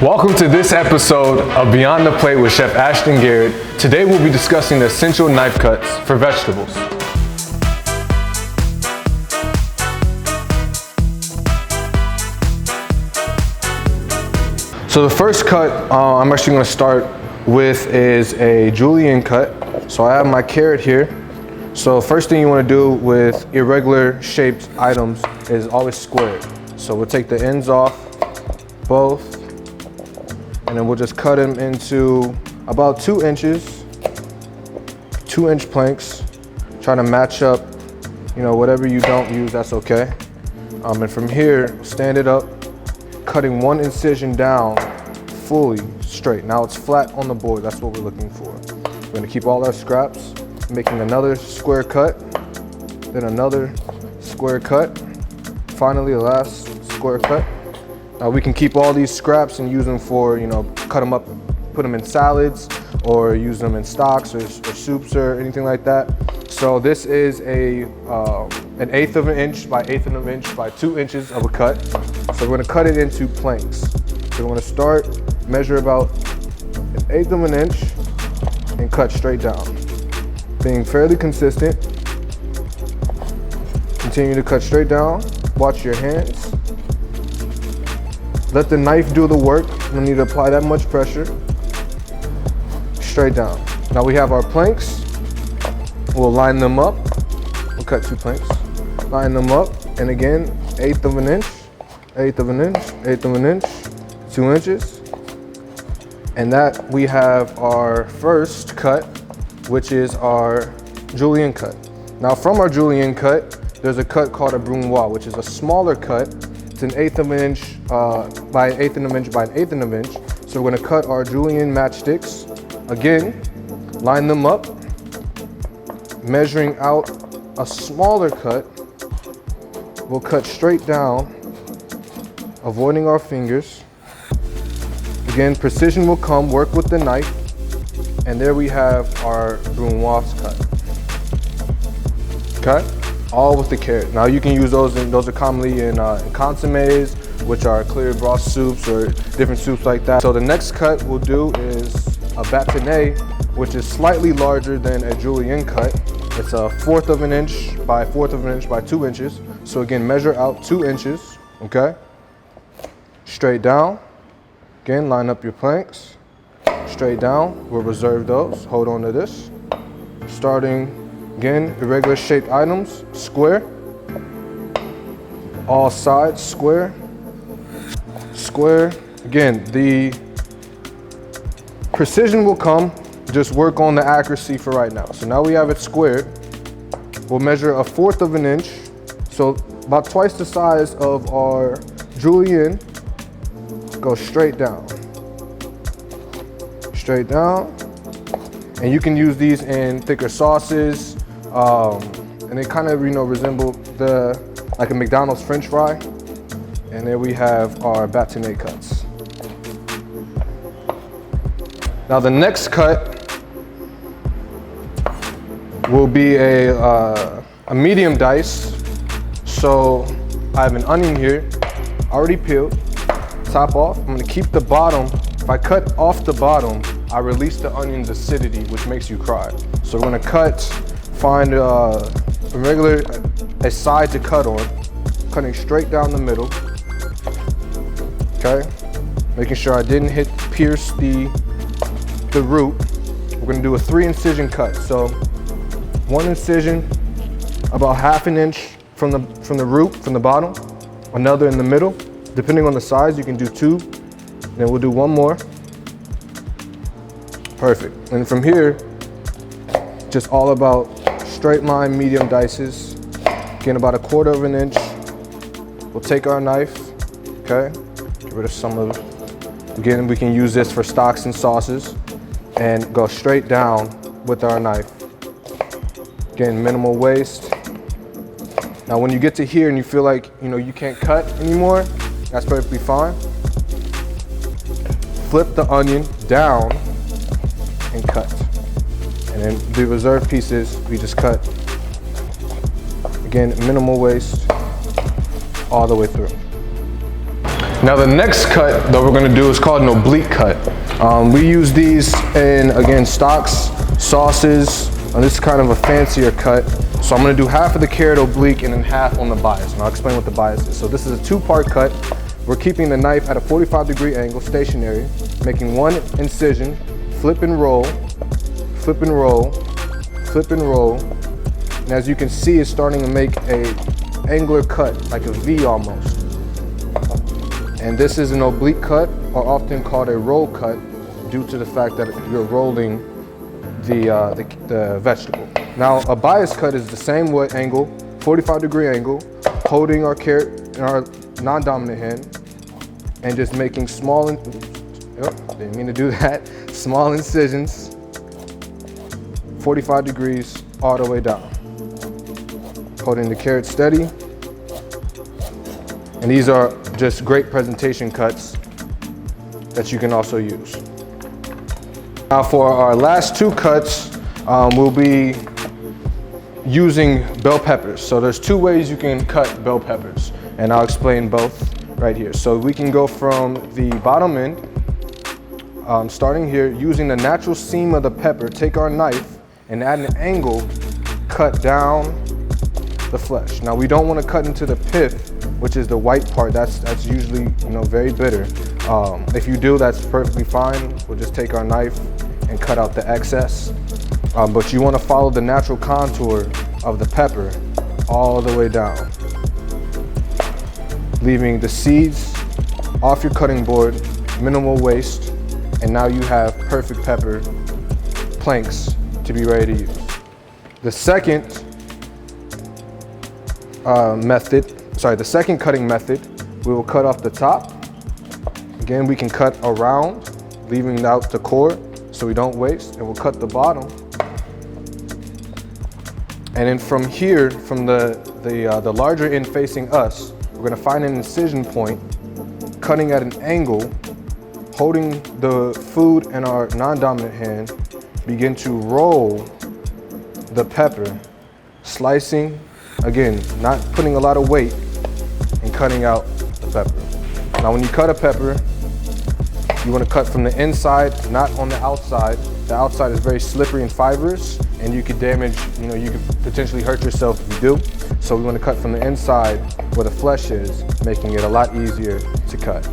Welcome to this episode of Beyond the Plate with Chef Ashton Garrett. Today we'll be discussing the essential knife cuts for vegetables. So the first cut I'm actually going to start with is a julienne cut. So I have my carrot here. So first thing you want to do with irregular shaped items is always square it. So we'll take the ends off, both, and then we'll just cut them into about 2 inches, 2-inch planks. Try to match up, whatever you don't use, that's okay. And from here, stand it up, cutting 1 incision down fully straight. Now it's flat on the board, that's what we're looking for. We're gonna keep all our scraps, making another square cut, then another square cut, finally the last square cut. Now we can keep all these scraps and use them for, cut them up, put them in salads, or use them in stocks or soups or anything like that. So this is an 1/8 of an inch by 1/8 of an inch by 2 inches of a cut. So we're gonna cut it into planks. So we're gonna start, measure about 1/8 of an inch and cut straight down. Being fairly consistent. Continue to cut straight down, watch your hands. Let the knife do the work. You don't need to apply that much pressure. Straight down. Now we have our planks. We'll line them up. We'll cut 2 planks. Line them up, and again, 1/8 of an inch, 1/8 of an inch, 1/8 of an inch, 2 inches. And that we have our first cut, which is our julienne cut. Now from our julienne cut, there's a cut called a Brunoise, which is a smaller cut. It's an 1/8 of an inch by 1/8 of an inch by 1/8 of an inch. So we're gonna cut our julienne matchsticks. Again, line them up, measuring out a smaller cut. We'll cut straight down, avoiding our fingers. Again, precision will come, work with the knife. And there we have our Brunoise cut. Okay? All with the carrot. Now you can use those, and those are commonly in consommes, which are clear broth soups or different soups like that. So the next cut we'll do is a bâtonnet, which is slightly larger than a julienne cut. It's a 1/4 of an inch by 1/4 of an inch by 2 inches. So again, measure out 2 inches, okay? Straight down. Again, line up your planks. Straight down, we'll reserve those. Hold on to this. Starting, again, irregular shaped items, square. All sides, square. Square. Again, the precision will come, just work on the accuracy for right now. So now we have it squared. We'll measure a 1/4 of an inch. So about twice the size of our julienne. Go straight down. Straight down. And you can use these in thicker sauces. And they kind of, resemble like a McDonald's French fry. And there we have our bâtonnet cuts. Now the next cut will be a medium dice. So I have an onion here, already peeled, top off. I'm gonna keep the bottom. If I cut off the bottom, I release the onion's acidity, which makes you cry. So we're gonna find a side to cut on, cutting straight down the middle. Okay, making sure I didn't pierce the root. We're gonna do a 3 incision cut. So 1 incision, about 1/2 an inch from the root, from the bottom. Another in the middle. Depending on the size, you can do 2. Then we'll do 1 more. Perfect. And from here, just all about straight line medium dices. Again, about 1/4 of an inch. We'll take our knife, okay? Get rid of some of it. Again, we can use this for stocks and sauces, and go straight down with our knife. Again, minimal waste. Now when you get to here and you feel like you can't cut anymore, that's perfectly fine. Flip the onion down and cut. And then the reserved pieces, we just cut. Again, minimal waste all the way through. Now the next cut that we're gonna do is called an oblique cut. We use these in, again, stocks, sauces, and this is kind of a fancier cut. So I'm gonna do half of the carrot oblique and then half on the bias, and I'll explain what the bias is. So this is a 2-part cut. We're keeping the knife at a 45-degree angle, stationary, making one incision, flip and roll, flip and roll, flip and roll. And as you can see, it's starting to make a angular cut, like a V almost. And this is an oblique cut, or often called a roll cut, due to the fact that you're rolling the vegetable. Now, a bias cut is the same way angle, 45-degree angle, holding our carrot in our non-dominant hand, and just making small, didn't mean to do that, small incisions, 45 degrees all the way down. Holding the carrot steady. And these are just great presentation cuts that you can also use. Now for our last 2 cuts, we'll be using bell peppers. So there's 2 ways you can cut bell peppers, and I'll explain both right here. So we can go from the bottom end, starting here, using the natural seam of the pepper, take our knife and at an angle, cut down the flesh. Now we don't want to cut into the pith, which is the white part. That's usually, very bitter. If you do, that's perfectly fine. We'll just take our knife and cut out the excess. But you want to follow the natural contour of the pepper all the way down, leaving the seeds off your cutting board, minimal waste, and now you have perfect pepper planks to be ready to use. The second the second cutting method, we will cut off the top. Again, we can cut around, leaving out the core so we don't waste, and we'll cut the bottom. And then from here, from the larger end facing us, we're gonna find an incision point, cutting at an angle, holding the food in our non-dominant hand, begin to roll the pepper, slicing, again, not putting a lot of weight, and cutting out the pepper. Now when you cut a pepper, you want to cut from the inside, not on the outside. The outside is very slippery and fibrous, and you could damage, you could potentially hurt yourself if you do. So we want to cut from the inside where the flesh is, making it a lot easier to cut.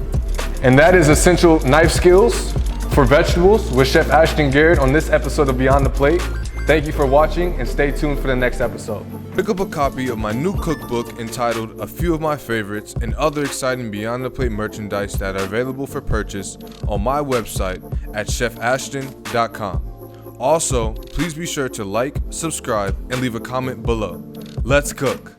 And that is essential knife skills for vegetables with Chef Ashton Garrett on this episode of Beyond the Plate. Thank you for watching, and stay tuned for the next episode. Pick up a copy of my new cookbook entitled A Few of My Favorites and other exciting Beyond the Plate merchandise that are available for purchase on my website at chefashton.com. Also, please be sure to like, subscribe, and leave a comment below. Let's cook.